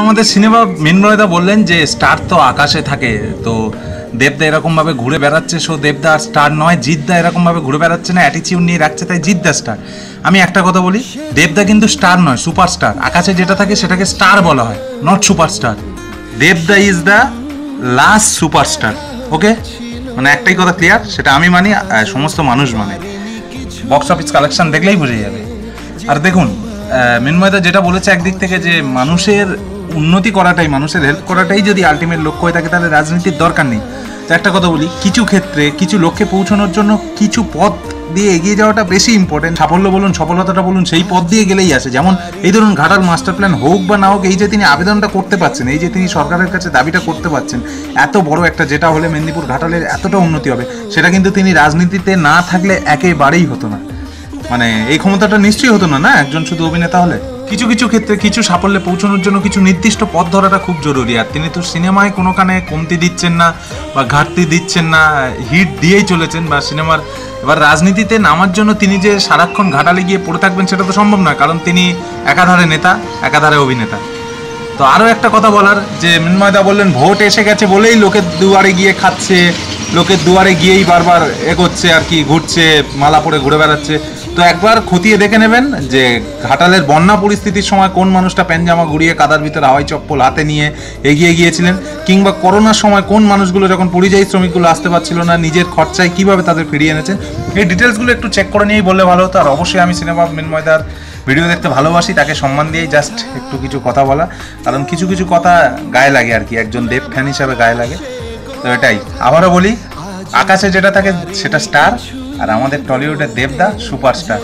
আমাদের সিনেমা মৃন্ময়দা বললেন যে স্টার তো আকাশে থাকে, তো দেবদা এরকমভাবে ঘুরে বেড়াচ্ছে, সো দেবদা স্টার নয়, জিতদা এরকমভাবে ঘুরে বেড়াচ্ছে না, অ্যাটিচিউড নিয়ে রাখছে, তাই জিতদা স্টার। আমি একটা কথা বলি, দেবদা কিন্তু স্টার নয়, সুপারস্টার। আকাশে যেটা থাকে সেটাকে স্টার বলা হয়, নট সুপারস্টার। দেবদা ইজ দ্য লাস্ট সুপারস্টার। ওকে, মানে একটাই কথা ক্লিয়ার, সেটা আমি মানি, সমস্ত মানুষ মানে। বক্স অফিস কালেকশন দেখলেই বুঝে যাবে। আর দেখুন, মৃন্ময়দা যেটা বলেছে একদিক থেকে, যে মানুষের উন্নতি করাটাই, মানুষের হেল্প করাটাই যদি আলটিমেট লক্ষ্য হয়ে থাকে, তাহলে রাজনীতির দরকার নেই। তো একটা কথা বলি, কিছু ক্ষেত্রে কিছু লক্ষ্যে পৌঁছানোর জন্য কিছু পথ দিয়ে এগিয়ে যাওয়াটা বেশি ইম্পর্টেন্ট। সাফল্য বলুন, সফলতাটা বলুন, সেই পথ দিয়ে গেলেই আসে। যেমন এই ধরুন, ঘাটাল মাস্টার প্ল্যান হোক বা না হোক, এই যে তিনি আবেদনটা করতে পারছেন, এই যে তিনি সরকারের কাছে দাবিটা করতে পারছেন, এত বড় একটা, যেটা হলে মেদিনীপুর ঘাটালের এতটা উন্নতি হবে, সেটা কিন্তু তিনি রাজনীতিতে না থাকলে একেবারেই হতো না। মানে এই ক্ষমতাটা নিশ্চয়ই হতো না, না একজন শুধু অভিনেতা হলে। কিছু কিছু ক্ষেত্রে কিছু সাফল্যে পৌঁছানোর জন্য কিছু নির্দিষ্ট পথ ধরাটা খুব জরুরি। আর তিনি তো সিনেমায় কোনোখানে কমতি দিচ্ছেন না বা ঘাটতি দিচ্ছেন না, হিট দিয়েই চলেছেন বা সিনেমার। এবার রাজনীতিতে নামার জন্য তিনি যে সারাক্ষণ ঘাটালে গিয়ে পড়ে থাকবেন, সেটা তো সম্ভব নয়, কারণ তিনি একাধারে নেতা, একাধারে অভিনেতা। তো আরও একটা কথা বলার, যে মৃন্ময়দা বললেন ভোট এসে গেছে বলেই লোকের দুয়ারে গিয়ে খাচ্ছে, লোকের দুয়ারে গিয়েই বারবার এগোচ্ছে আর কি, ঘুরছে, মালা পরে ঘুরে বেড়াচ্ছে। তো একবার খতিয়ে দেখে নেবেন যে ঘাটালের বন্যা পরিস্থিতির সময় কোন মানুষটা প্যানজামা ঘুরিয়ে কাদার ভিতরে হাওয়াই চপ্পল হাতে নিয়ে এগিয়ে গিয়েছিলেন, কিংবা করোনার সময় কোন মানুষগুলো যখন পরিযায়ী শ্রমিকগুলো আসতে পারছিল না, নিজের খরচায় কীভাবে তাদের ফিরিয়ে এনেছেন। এই ডিটেলসগুলো একটু চেক করে নিয়েই বললে ভালো হতো। আর অবশ্যই আমি সিনেমা মৃন্ময়দার ভিডিও দেখতে ভালোবাসি, তাকে সম্মান দিয়েই জাস্ট একটু কিছু কথা বলা, কারণ কিছু কিছু কথা গায়ে লাগে আর কি, একজন দেব ফ্যান হিসাবে গায়ে লাগে। তো এটাই আবারও বলি, আকাশে যেটা থাকে সেটা স্টার, আর আমাদের টলিউডের দেবদা সুপারস্টার।